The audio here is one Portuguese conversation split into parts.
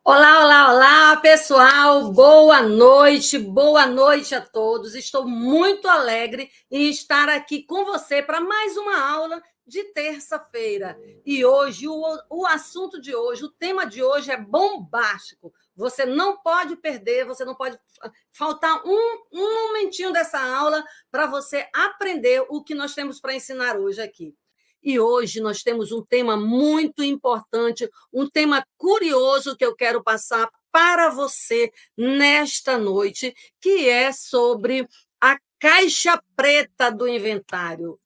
Olá, olá, olá, pessoal. Boa noite a todos. Estou muito alegre em estar aqui com você para mais uma aula de terça-feira. E hoje, o assunto de hoje, o tema de hoje é bombástico. Você não pode perder, você não pode faltar um momentinho dessa aula para você aprender o que nós temos para ensinar hoje aqui. E hoje nós temos um tema muito importante, um tema curioso que eu quero passar para você nesta noite, que é sobre a caixa preta do inventário.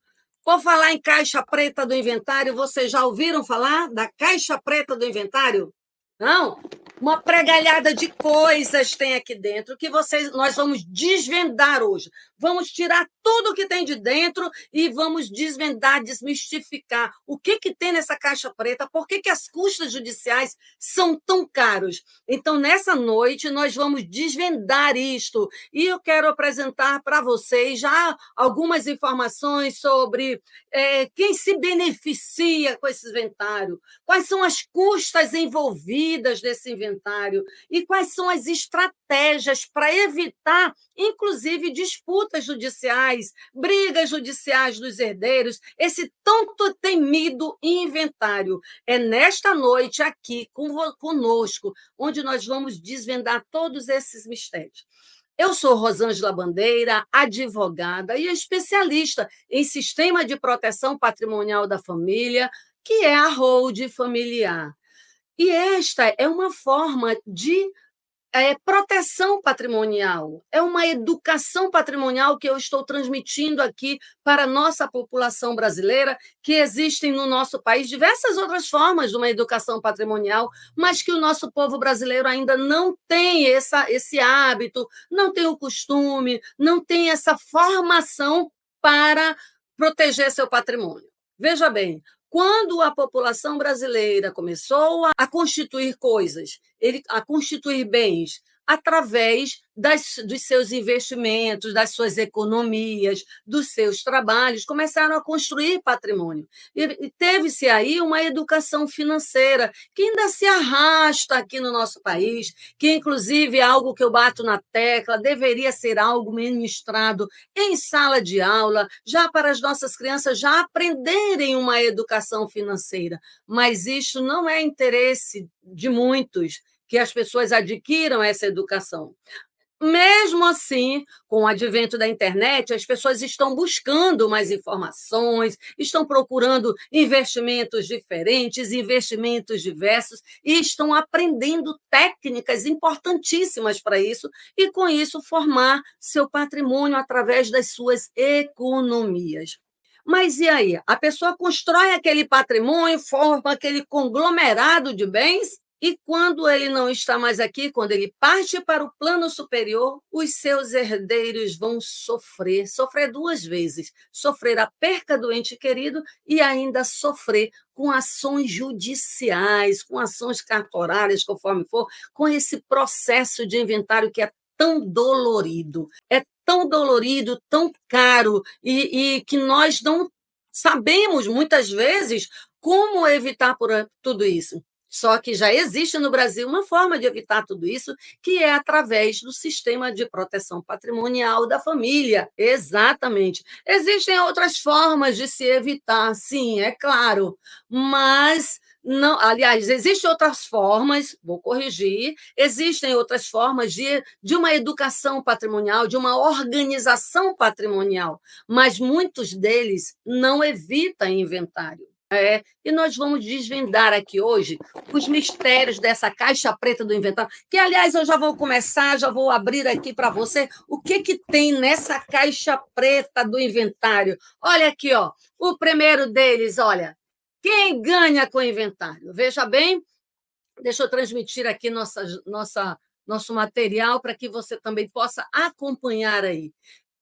Por falar em caixa preta do inventário, vocês já ouviram falar da caixa preta do inventário? Não? Uma pregalhada de coisas tem aqui dentro que nós vamos desvendar hoje. Vamos tirar tudo que tem de dentro e vamos desvendar, desmistificar o que tem nessa caixa preta, por que as custas judiciais são tão caros. Então, nessa noite, nós vamos desvendar isto e eu quero apresentar para vocês já algumas informações sobre quem se beneficia com esse inventário, quais são as custas envolvidas nesse inventário e quais são as estratégias para evitar, inclusive, disputas judiciais, brigas judiciais dos herdeiros, esse tanto temido inventário. É nesta noite aqui conosco, onde nós vamos desvendar todos esses mistérios. Eu sou Rosângela Bandeira, advogada e especialista em sistema de proteção patrimonial da família, que é a holding familiar. E esta é uma forma de proteção patrimonial, é uma educação patrimonial que eu estou transmitindo aqui para a nossa população brasileira, que existem no nosso país diversas outras formas de uma educação patrimonial, mas que o nosso povo brasileiro ainda não tem esse hábito, não tem o costume, não tem essa formação para proteger seu patrimônio. Veja bem, quando a população brasileira começou a constituir coisas, a constituir bens, através dos seus investimentos, das suas economias, dos seus trabalhos, começaram a construir patrimônio. E teve-se aí uma educação financeira que ainda se arrasta aqui no nosso país, que, inclusive, é algo que eu bato na tecla, deveria ser algo ministrado em sala de aula, já para as nossas crianças já aprenderem uma educação financeira. Mas isso não é interesse de muitos, que as pessoas adquiram essa educação. Mesmo assim, com o advento da internet, as pessoas estão buscando mais informações, estão procurando investimentos diferentes, investimentos diversos, e estão aprendendo técnicas importantíssimas para isso, e com isso formar seu patrimônio através das suas economias. Mas e aí? A pessoa constrói aquele patrimônio, forma aquele conglomerado de bens, e quando ele não está mais aqui, quando ele parte para o plano superior, os seus herdeiros vão sofrer duas vezes, sofrer a perca do ente querido e ainda sofrer com ações judiciais, com ações cartorárias, conforme for, com esse processo de inventário que é tão dolorido, tão caro, e que nós não sabemos, muitas vezes, como evitar tudo isso. Só que já existe no Brasil uma forma de evitar tudo isso, que é através do sistema de proteção patrimonial da família. Exatamente. Existem outras formas de se evitar, sim, é claro, mas não, aliás, existem outras formas, vou corrigir, existem outras formas de uma educação patrimonial, de uma organização patrimonial, mas muitos deles não evitam inventário. E nós vamos desvendar aqui hoje os mistérios dessa caixa preta do inventário, que, aliás, eu já vou começar, já vou abrir aqui para você o que tem nessa caixa preta do inventário. Olha aqui, ó, o primeiro deles, olha, quem ganha com o inventário? Veja bem, deixa eu transmitir aqui nosso material para que você também possa acompanhar aí.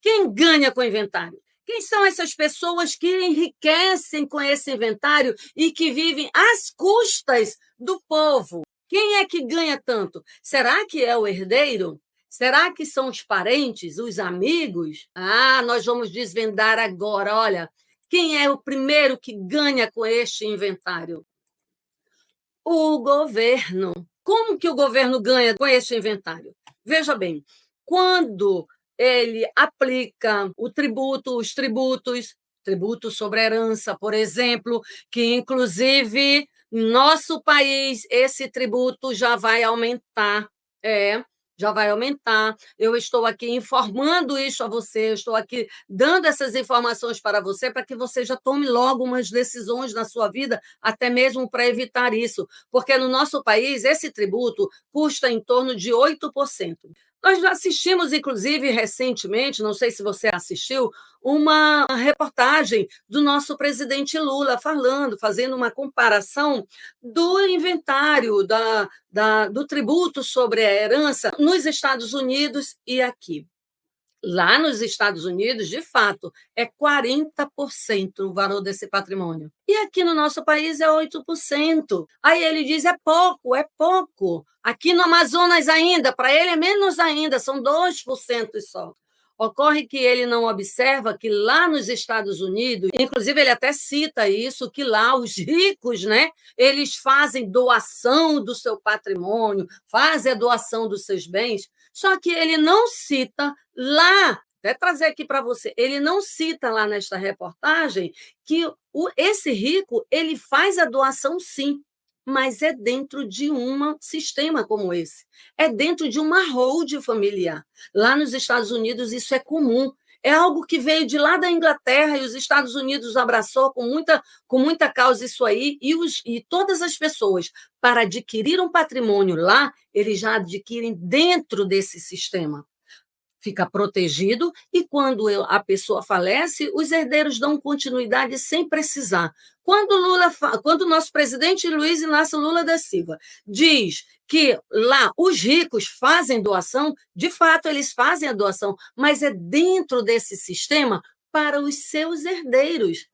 Quem ganha com o inventário? Quem são essas pessoas que enriquecem com esse inventário e que vivem às custas do povo? Quem é que ganha tanto? Será que é o herdeiro? Será que são os parentes, os amigos? Nós vamos desvendar agora. Olha, quem é o primeiro que ganha com este inventário? O governo. como que o governo ganha com esse inventário? Veja bem, quando ele aplica os tributos, tributo sobre a herança, por exemplo, que inclusive em nosso país esse tributo já vai aumentar. É, já vai aumentar. Eu estou aqui informando isso a você, eu estou aqui dando essas informações para você, para que você já tome logo umas decisões na sua vida, até mesmo para evitar isso, porque no nosso país esse tributo custa em torno de 8%. Nós já assistimos, inclusive, recentemente, não sei se você assistiu, uma reportagem do nosso presidente Lula fazendo uma comparação do inventário do tributo sobre a herança nos Estados Unidos e aqui. Lá nos Estados Unidos, de fato, é 40% o valor desse patrimônio. E aqui no nosso país é 8%. Aí ele diz: é pouco, é pouco. Aqui no Amazonas ainda, para ele é menos ainda, são 2% só. Ocorre que ele não observa que lá nos Estados Unidos, inclusive ele até cita isso, que lá os ricos, né, eles fazem doação do seu patrimônio, fazem a doação dos seus bens, só que ele não cita lá, até trazer aqui para você, ele não cita lá nesta reportagem que esse rico ele faz a doação sim, mas é dentro de um sistema como esse, é dentro de uma holding familiar. Lá nos Estados Unidos isso é comum, é algo que veio de lá da Inglaterra e os Estados Unidos abraçou com muita causa isso aí, e todas as pessoas, para adquirir um patrimônio lá, eles já adquirem dentro desse sistema. Fica protegido e quando a pessoa falece, os herdeiros dão continuidade sem precisar. Quando o nosso presidente Luiz Inácio Lula da Silva diz que lá os ricos fazem doação, de fato eles fazem a doação, mas é dentro desse sistema para os seus herdeiros.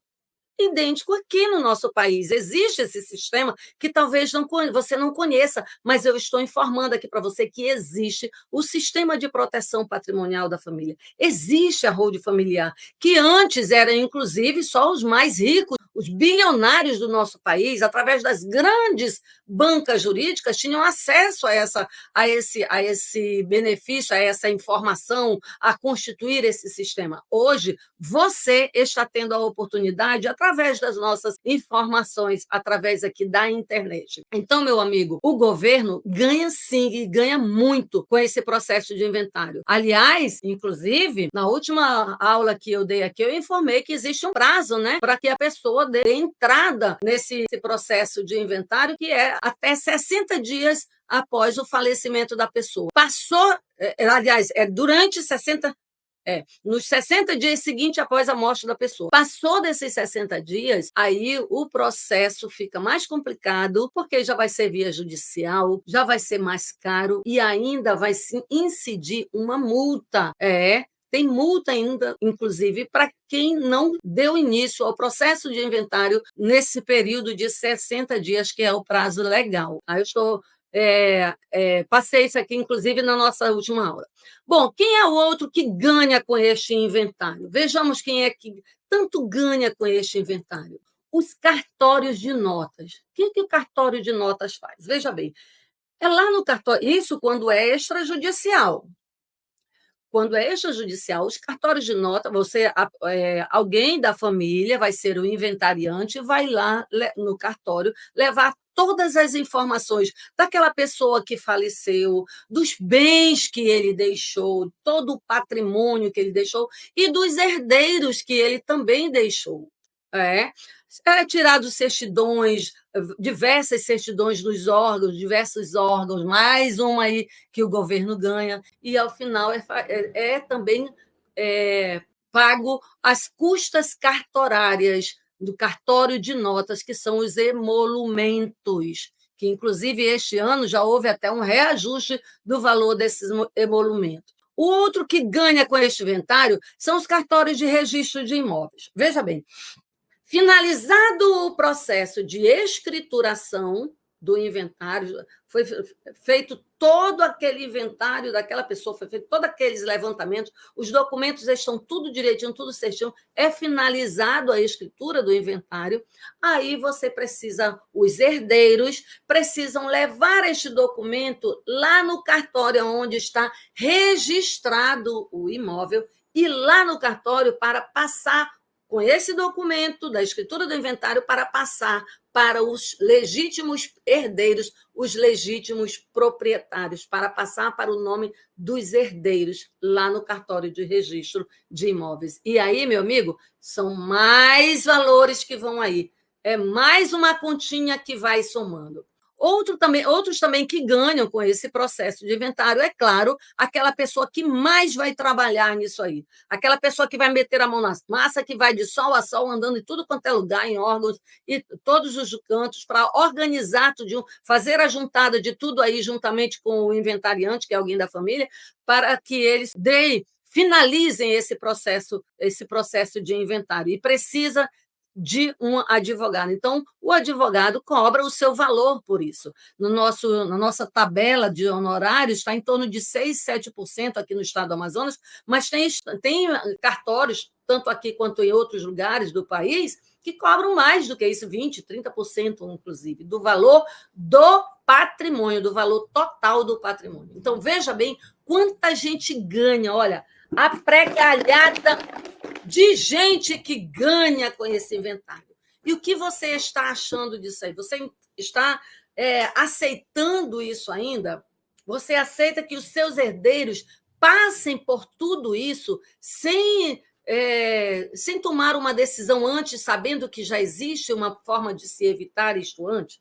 Idêntico aqui no nosso país. Existe esse sistema que talvez você não conheça, mas eu estou informando aqui para você que existe o sistema de proteção patrimonial da família. Existe a holding familiar, que antes era, inclusive, só os mais ricos, os bilionários do nosso país, através das grandes bancas jurídicas, tinham acesso a esse benefício, a essa informação, a constituir esse sistema. Hoje, você está tendo a oportunidade, através das nossas informações, através aqui da internet. Então, meu amigo, o governo ganha sim, e ganha muito com esse processo de inventário. Aliás, inclusive, na última aula que eu dei aqui, eu informei que existe um prazo, né, para que a pessoa dê entrada nesse processo de inventário, que é até 60 dias após o falecimento da pessoa. Passou, aliás, durante 60 nos 60 dias seguintes após a morte da pessoa. Passou desses 60 dias, aí o processo fica mais complicado, porque já vai ser via judicial, já vai ser mais caro e ainda vai se incidir uma multa. Tem multa ainda, inclusive, para quem não deu início ao processo de inventário nesse período de 60 dias, que é o prazo legal. Aí eu passei isso aqui, inclusive, na nossa última aula. Bom, quem é o outro que ganha com este inventário? Vejamos quem é que tanto ganha com este inventário. Os cartórios de notas. O que o cartório de notas faz? Veja bem, é lá no cartório, isso quando é extrajudicial. Quando é extrajudicial, os cartórios de nota, alguém da família vai ser o inventariante, vai lá no cartório levar todas as informações daquela pessoa que faleceu, dos bens que ele deixou, todo o patrimônio que ele deixou e dos herdeiros que ele também deixou. Tirados certidões, diversas certidões dos órgãos, diversos órgãos, mais uma aí que o governo ganha, e ao final também pago as custas cartorárias do cartório de notas, que são os emolumentos, que inclusive este ano já houve até um reajuste do valor desses emolumentos. O outro que ganha com este inventário são os cartórios de registro de imóveis. Veja bem, finalizado o processo de escrituração do inventário, foi feito todo aquele inventário daquela pessoa, foi feito todos aqueles levantamentos, os documentos estão tudo direitinho, tudo certinho, é finalizado a escritura do inventário, aí você precisa, os herdeiros precisam levar este documento lá no cartório onde está registrado o imóvel, e lá no cartório para passar com esse documento da escritura do inventário para passar para os legítimos herdeiros, os legítimos proprietários, para passar para o nome dos herdeiros lá no cartório de registro de imóveis. E aí, meu amigo, são mais valores que vão aí. É mais uma continha que vai somando. Outros também que ganham com esse processo de inventário, é claro, aquela pessoa que mais vai trabalhar nisso aí, aquela pessoa que vai meter a mão na massa, que vai de sol a sol, andando em tudo quanto é lugar, em órgãos e todos os cantos, para organizar tudo, fazer a juntada de tudo aí, juntamente com o inventariante, que é alguém da família, para que eles finalizem esse processo de inventário. E precisa de um advogado. Então, o advogado cobra o seu valor por isso. Na nossa tabela de honorários está em torno de 6%, 7% aqui no estado do Amazonas, mas tem cartórios, tanto aqui quanto em outros lugares do país, que cobram mais do que isso, 20%, 30%, inclusive, do valor do patrimônio, do valor total do patrimônio. Então, veja bem quanta gente ganha. Olha, a pregalhada de gente que ganha com esse inventário. E o que você está achando disso aí? Você está aceitando isso ainda? Você aceita que os seus herdeiros passem por tudo isso sem tomar uma decisão antes, sabendo que já existe uma forma de se evitar isto antes?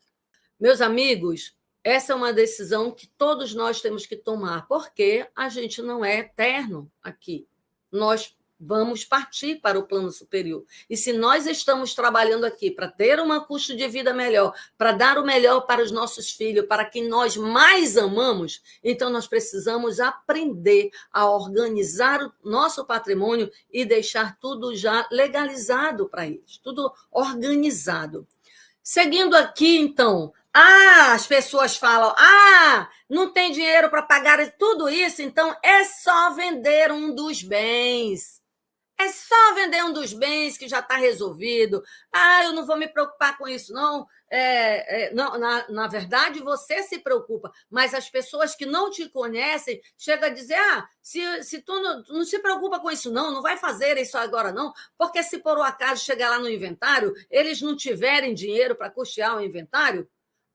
Meus amigos, essa é uma decisão que todos nós temos que tomar, porque a gente não é eterno aqui. Nós vamos partir para o plano superior. E se nós estamos trabalhando aqui para ter um custo de vida melhor, para dar o melhor para os nossos filhos, para quem nós mais amamos, então nós precisamos aprender a organizar o nosso patrimônio e deixar tudo já legalizado para eles, tudo organizado. Seguindo aqui, então, as pessoas falam, não tem dinheiro para pagar tudo isso, então é só vender um dos bens. É só vender um dos bens que já está resolvido. Eu não vou me preocupar com isso, não. Não, na verdade, você se preocupa, mas as pessoas que não te conhecem chegam a dizer: se tu não se preocupa com isso, não vai fazer isso agora, não, porque se por um acaso chegar lá no inventário, eles não tiverem dinheiro para custear o inventário,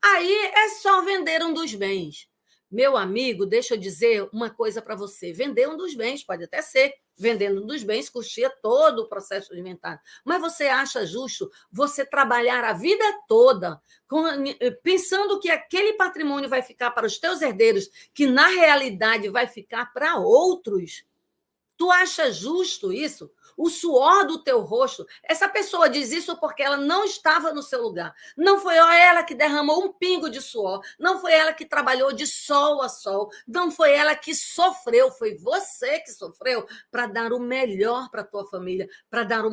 aí é só vender um dos bens. Meu amigo, deixa eu dizer uma coisa para você. Vender um dos bens, pode até ser. Vendendo um dos bens, custeia todo o processo de inventário. Mas você acha justo você trabalhar a vida toda pensando que aquele patrimônio vai ficar para os teus herdeiros, que na realidade vai ficar para outros? Tu acha justo isso? O suor do teu rosto. Essa pessoa diz isso porque ela não estava no seu lugar. Não foi ela que derramou um pingo de suor. Não foi ela que trabalhou de sol a sol. Não foi ela que sofreu. Foi você que sofreu para dar o melhor para a tua família, para dar o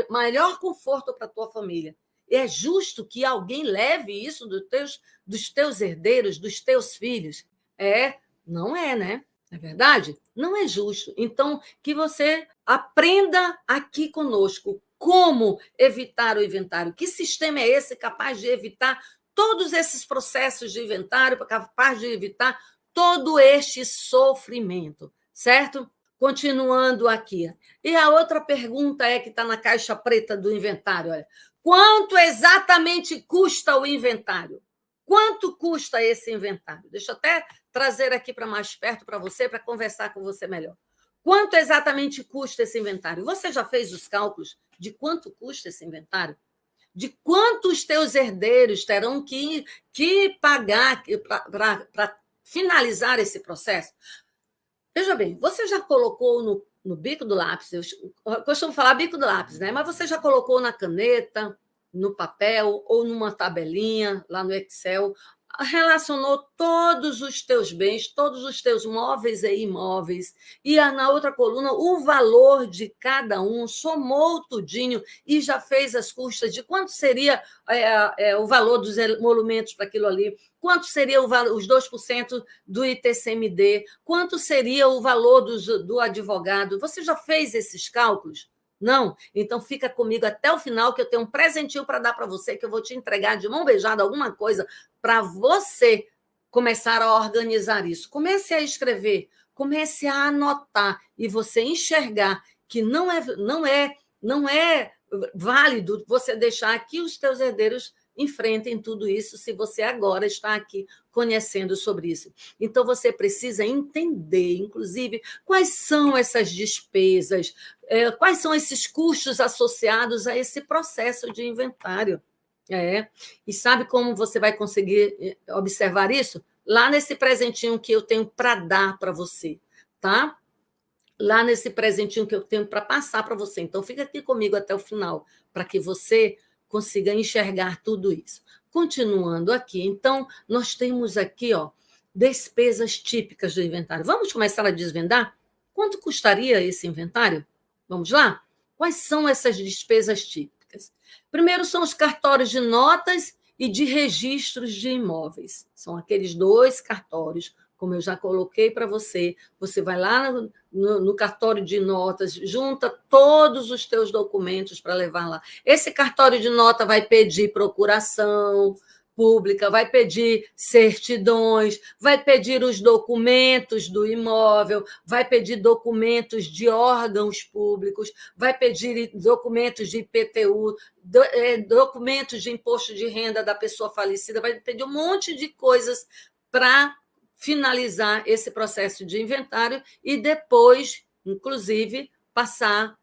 maior conforto para a tua família. É justo que alguém leve isso dos teus herdeiros, dos teus filhos? Não é, né? Não é verdade? Não é justo. Então, que você aprenda aqui conosco como evitar o inventário. Que sistema é esse capaz de evitar todos esses processos de inventário, capaz de evitar todo este sofrimento, certo? Continuando aqui. E a outra pergunta que está na caixa preta do inventário. Olha, quanto exatamente custa o inventário? Quanto custa esse inventário? Deixa eu até trazer aqui para mais perto para você, para conversar com você melhor. Quanto exatamente custa esse inventário? Você já fez os cálculos de quanto custa esse inventário? De quanto os teus herdeiros terão que pagar para finalizar esse processo? Veja bem, você já colocou no bico do lápis, eu costumo falar bico do lápis, né? Mas você já colocou na caneta, no papel ou numa tabelinha lá no Excel relacionou todos os teus bens, todos os teus móveis e imóveis, e na outra coluna o valor de cada um, somou tudinho e já fez as custas de quanto seria o valor dos emolumentos para aquilo ali, quanto seria os 2% do ITCMD, quanto seria o valor do advogado. Você já fez esses cálculos? Não? Então fica comigo até o final, que eu tenho um presentinho para dar para você, que eu vou te entregar de mão beijada alguma coisa para você começar a organizar isso. Comece a escrever, comece a anotar e você enxergar que não é válido você deixar que os teus herdeiros enfrentem tudo isso se você agora está aqui conhecendo sobre isso. Então, você precisa entender, inclusive, quais são essas despesas, quais são esses custos associados a esse processo de inventário. E sabe como você vai conseguir observar isso? Lá nesse presentinho que eu tenho para dar para você, tá? Lá nesse presentinho que eu tenho para passar para você. Então, fica aqui comigo até o final, para que você consiga enxergar tudo isso. Continuando aqui, então, nós temos aqui, despesas típicas do inventário. Vamos começar a desvendar? Quanto custaria esse inventário? Vamos lá? Quais são essas despesas típicas? Primeiro são os cartórios de notas e de registros de imóveis. São aqueles 2 cartórios, como eu já coloquei para você. Você vai lá no cartório de notas, junta todos os teus documentos para levar lá. Esse cartório de nota vai pedir procuração pública, vai pedir certidões, vai pedir os documentos do imóvel, vai pedir documentos de órgãos públicos, vai pedir documentos de IPTU, documentos de imposto de renda da pessoa falecida, vai pedir um monte de coisas para finalizar esse processo de inventário e depois, inclusive, passar.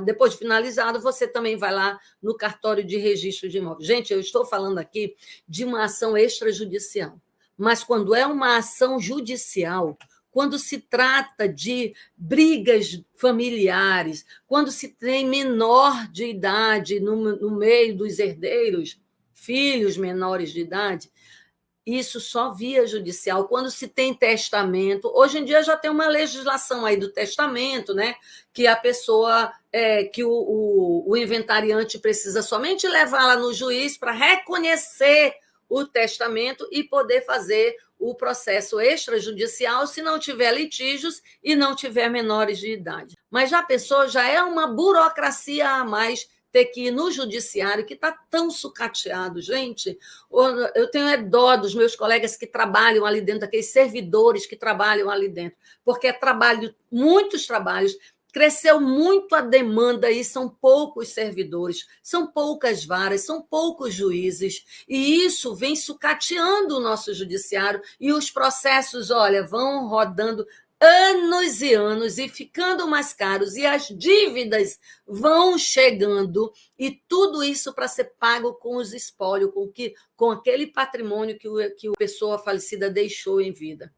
Depois de finalizado, você também vai lá no cartório de registro de imóveis. Gente, eu estou falando aqui de uma ação extrajudicial, mas quando é uma ação judicial, quando se trata de brigas familiares, quando se tem menor de idade no meio dos herdeiros, filhos menores de idade, isso só via judicial. Quando se tem testamento, hoje em dia já tem uma legislação aí do testamento, né? Que a pessoa, que o inventariante precisa somente levá-la no juiz para reconhecer o testamento e poder fazer o processo extrajudicial se não tiver litígios e não tiver menores de idade. Mas já a pessoa já é uma burocracia a mais ter que ir no judiciário, que está tão sucateado, gente. Eu tenho dó dos meus colegas que trabalham ali dentro, daqueles servidores que trabalham ali dentro, porque é trabalho, muitos trabalhos, cresceu muito a demanda e são poucos servidores, são poucas varas, são poucos juízes, e isso vem sucateando o nosso judiciário, e os processos, olha, vão rodando anos e anos e ficando mais caros, e as dívidas vão chegando, e tudo isso para ser pago com os espólios, com aquele patrimônio que a pessoa falecida deixou em vida.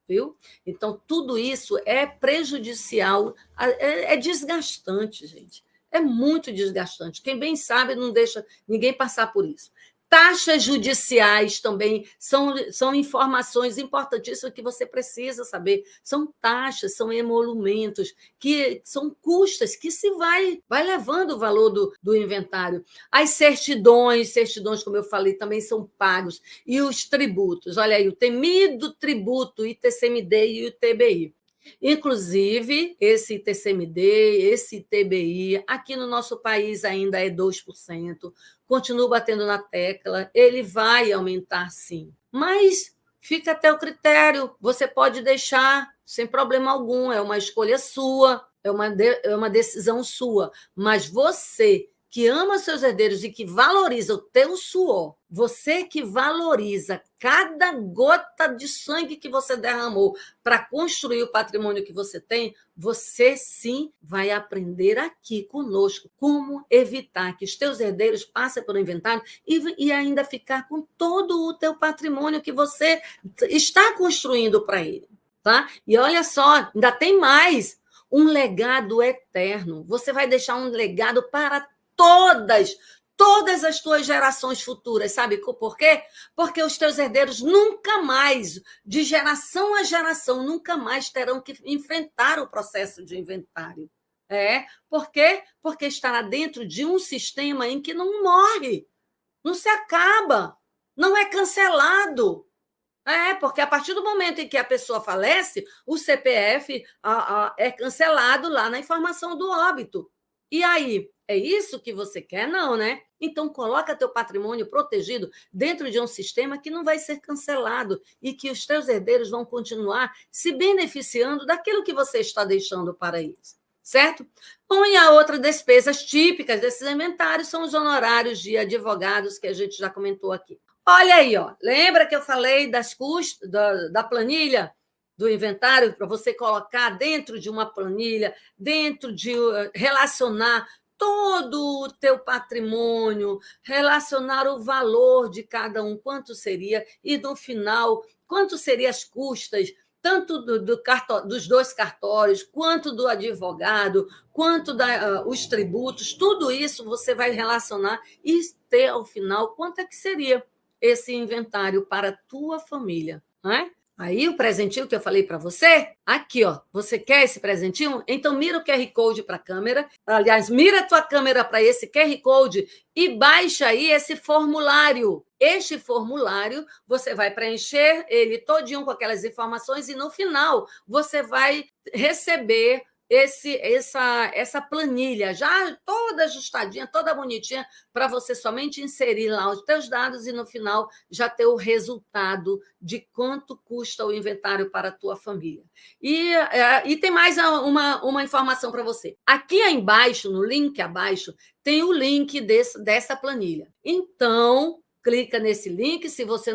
Viu? Então, tudo isso é prejudicial, é desgastante, gente. É muito desgastante. Quem bem sabe não deixa ninguém passar por isso. Taxas judiciais também são informações importantíssimas que você precisa saber. São taxas, são emolumentos, que são custas que se vai levando o valor do inventário. As certidões, como eu falei, também são pagos. E os tributos, olha aí, o temido tributo ITCMD e o ITBI. Inclusive, esse ITCMD, esse ITBI, aqui no nosso país ainda é 2%, continuo batendo na tecla, ele vai aumentar sim, mas fica até o critério, você pode deixar sem problema algum, é uma escolha sua, é uma decisão sua, mas você que ama seus herdeiros e que valoriza o teu suor, você que valoriza cada gota de sangue que você derramou para construir o patrimônio que você tem, você sim vai aprender aqui conosco como evitar que os teus herdeiros passem pelo inventário e ainda ficar com todo o teu patrimônio que você está construindo para ele. Tá? E olha só, ainda tem mais, um legado eterno. Você vai deixar um legado para todas as tuas gerações futuras. Sabe por quê? Porque os teus herdeiros nunca mais, de geração a geração, nunca mais terão que enfrentar o processo de inventário. Por quê? Porque estará dentro de um sistema em que não morre, não se acaba, não é cancelado. Porque a partir do momento em que a pessoa falece, o CPF é cancelado lá na informação do óbito. E aí, é isso que você quer? Não, né? Então, coloca teu patrimônio protegido dentro de um sistema que não vai ser cancelado e que os teus herdeiros vão continuar se beneficiando daquilo que você está deixando para eles, certo? Bom, e a outra despesas típicas desses inventários são os honorários de advogados, que a gente já comentou aqui. Olha aí, ó. Lembra que eu falei das custas da planilha do inventário para você colocar dentro de uma planilha, dentro de relacionar todo o teu patrimônio, relacionar o valor de cada um, quanto seria, e no final, quanto seriam as custas, tanto dos dois cartórios, quanto do advogado, quanto os tributos, tudo isso você vai relacionar e ter, ao final, quanto é que seria esse inventário para a tua família, não é? Aí o presentinho que eu falei para você, aqui, ó, você quer esse presentinho? Então mira o QR Code para a câmera, aliás, mira a tua câmera para esse QR Code e baixa aí esse formulário. Este formulário, você vai preencher ele todinho com aquelas informações e no final você vai receber essa planilha já toda ajustadinha, toda bonitinha, para você somente inserir lá os teus dados e no final já ter o resultado de quanto custa o inventário para a tua família. E tem mais uma informação para você. Aqui embaixo, no link abaixo, tem o link dessa planilha. Então, clica nesse link, se você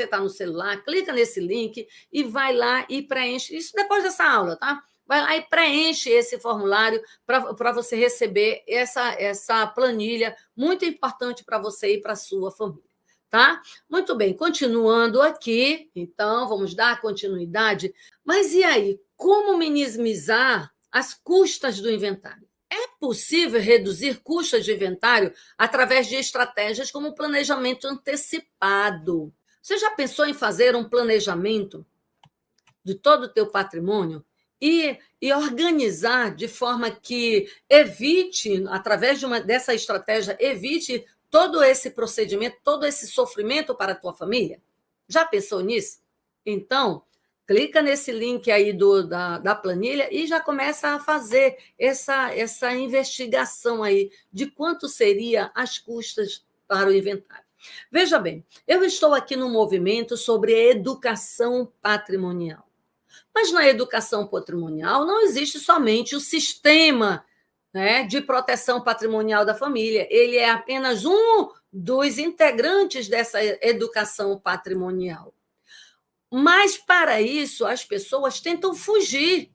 está no celular, clica nesse link e vai lá e preenche. Isso depois dessa aula, tá? Vai lá e preenche esse formulário para você receber essa planilha muito importante para você e para a sua família, tá? Muito bem, continuando aqui, então, vamos dar continuidade. Mas e aí, como minimizar as custas do inventário? É possível reduzir custas de inventário através de estratégias como planejamento antecipado. Você já pensou em fazer um planejamento de todo o teu patrimônio e organizar de forma que evite, através dessa estratégia, evite todo esse procedimento, todo esse sofrimento para a tua família? Já pensou nisso? Então, clica nesse link aí da planilha e já começa a fazer essa investigação aí de quanto seria as custas para o inventário. Veja bem, eu estou aqui no movimento sobre educação patrimonial. Mas na educação patrimonial não existe somente o sistema, né, de proteção patrimonial da família. Ele é apenas um dos integrantes dessa educação patrimonial. Mas, para isso, as pessoas tentam fugir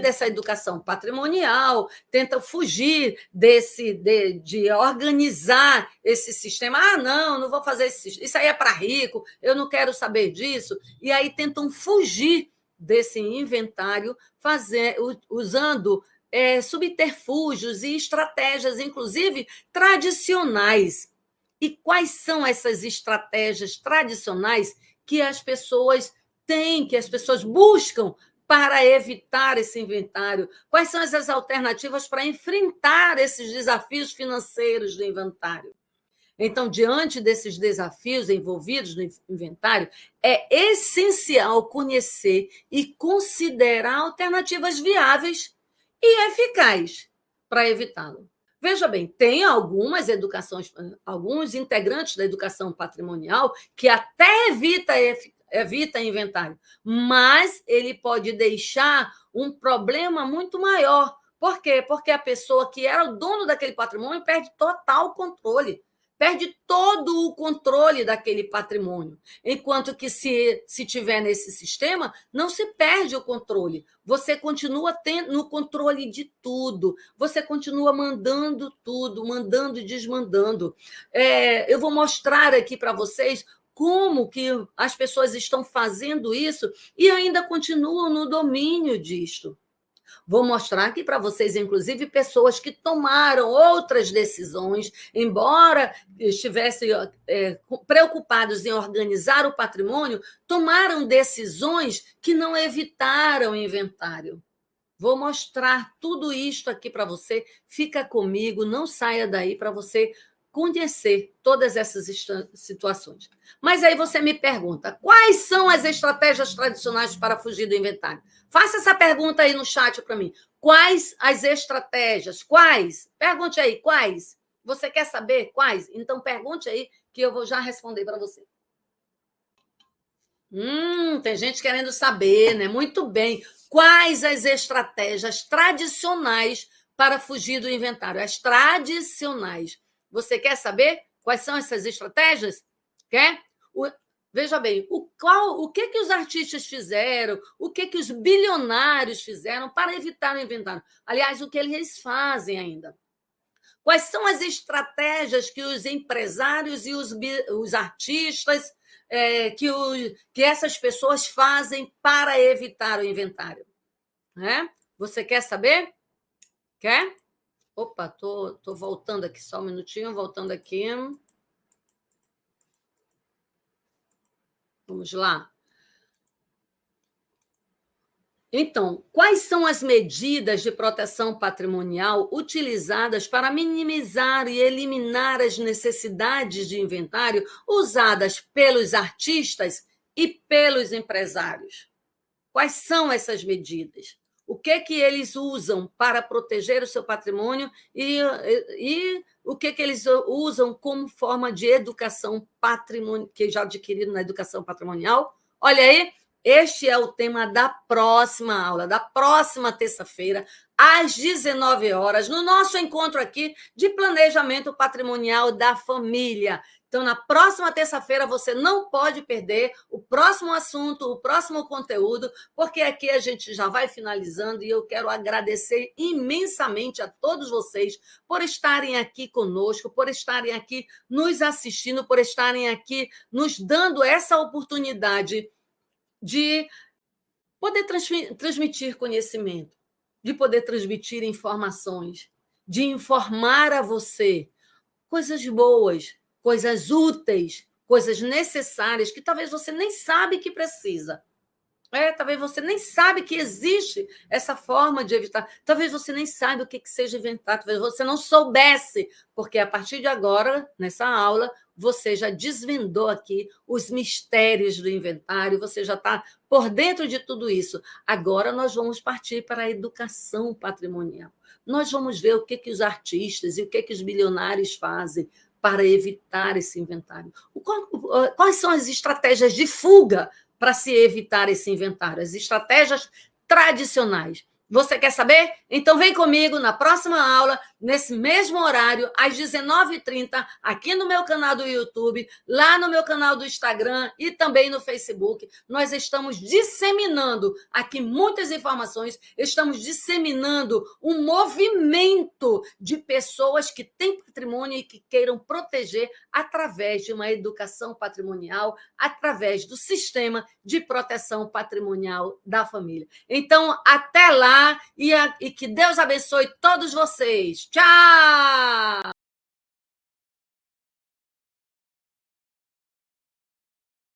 dessa educação patrimonial, tentam fugir de organizar esse sistema. Não vou fazer isso aí é para rico, eu não quero saber disso. E aí tentam fugir desse inventário, usando subterfúgios e estratégias, inclusive tradicionais. E quais são essas estratégias tradicionais que as pessoas têm, que as pessoas buscam para evitar esse inventário? Quais são essas alternativas para enfrentar esses desafios financeiros do inventário? Então, diante desses desafios envolvidos no inventário, é essencial conhecer e considerar alternativas viáveis e eficazes para evitá-lo. Veja bem, tem alguns integrantes da educação patrimonial que até evita inventário, mas ele pode deixar um problema muito maior. Por quê? Porque a pessoa que era o dono daquele patrimônio perde total controle, perde todo o controle daquele patrimônio. Enquanto que, se tiver nesse sistema, não se perde o controle. Você continua tendo no controle de tudo. Você continua mandando tudo, mandando e desmandando. Eu vou mostrar aqui para vocês como que as pessoas estão fazendo isso e ainda continuam no domínio disto. Vou mostrar aqui para vocês, inclusive, pessoas que tomaram outras decisões, embora estivessem preocupados em organizar o patrimônio, tomaram decisões que não evitaram o inventário. Vou mostrar tudo isto aqui para você. Fica comigo, não saia daí para você conhecer todas essas situações. Mas aí você me pergunta, quais são as estratégias tradicionais para fugir do inventário? Faça essa pergunta aí no chat para mim. Quais as estratégias? Quais? Pergunte aí, quais? Você quer saber quais? Então pergunte aí que eu vou já responder para você. Tem gente querendo saber, né? Muito bem. Quais as estratégias tradicionais para fugir do inventário? As tradicionais. Você quer saber quais são essas estratégias? Quer? Veja bem, o que os artistas fizeram, o que os bilionários fizeram para evitar o inventário? Aliás, o que eles fazem ainda? Quais são as estratégias que os empresários e os artistas, que essas pessoas fazem para evitar o inventário? Você quer saber? Quer? Opa, tô voltando aqui, só um minutinho, voltando aqui. Vamos lá. Então, quais são as medidas de proteção patrimonial utilizadas para minimizar e eliminar as necessidades de inventário usadas pelos artistas e pelos empresários? Quais são essas medidas? O que eles usam para proteger o seu patrimônio e o que eles usam como forma de educação patrimonial, que já adquiriram na educação patrimonial? Olha aí, este é o tema da próxima aula, da próxima terça-feira, às 19 horas, no nosso encontro aqui de planejamento patrimonial da família. Então, na próxima terça-feira, você não pode perder o próximo assunto, o próximo conteúdo, porque aqui a gente já vai finalizando e eu quero agradecer imensamente a todos vocês por estarem aqui conosco, por estarem aqui nos assistindo, por estarem aqui nos dando essa oportunidade de poder transmitir conhecimento, de poder transmitir informações, de informar a você coisas boas, coisas úteis, coisas necessárias que talvez você nem sabe que precisa. Talvez você nem sabe que existe essa forma de evitar. Talvez você nem saiba o que seja inventar. Talvez você não soubesse, porque a partir de agora, nessa aula, você já desvendou aqui os mistérios do inventário, você já está por dentro de tudo isso. Agora nós vamos partir para a educação patrimonial. Nós vamos ver o que os artistas e o que os bilionários fazem para evitar esse inventário. Quais são as estratégias de fuga para se evitar esse inventário? As estratégias tradicionais. Você quer saber? Então vem comigo na próxima aula, nesse mesmo horário, às 19h30, aqui no meu canal do YouTube, lá no meu canal do Instagram e também no Facebook. Nós estamos disseminando aqui muitas informações, estamos disseminando um movimento de pessoas que têm patrimônio e que queiram proteger através de uma educação patrimonial, através do sistema de proteção patrimonial da família. Então, até lá e que Deus abençoe todos vocês. Tchau!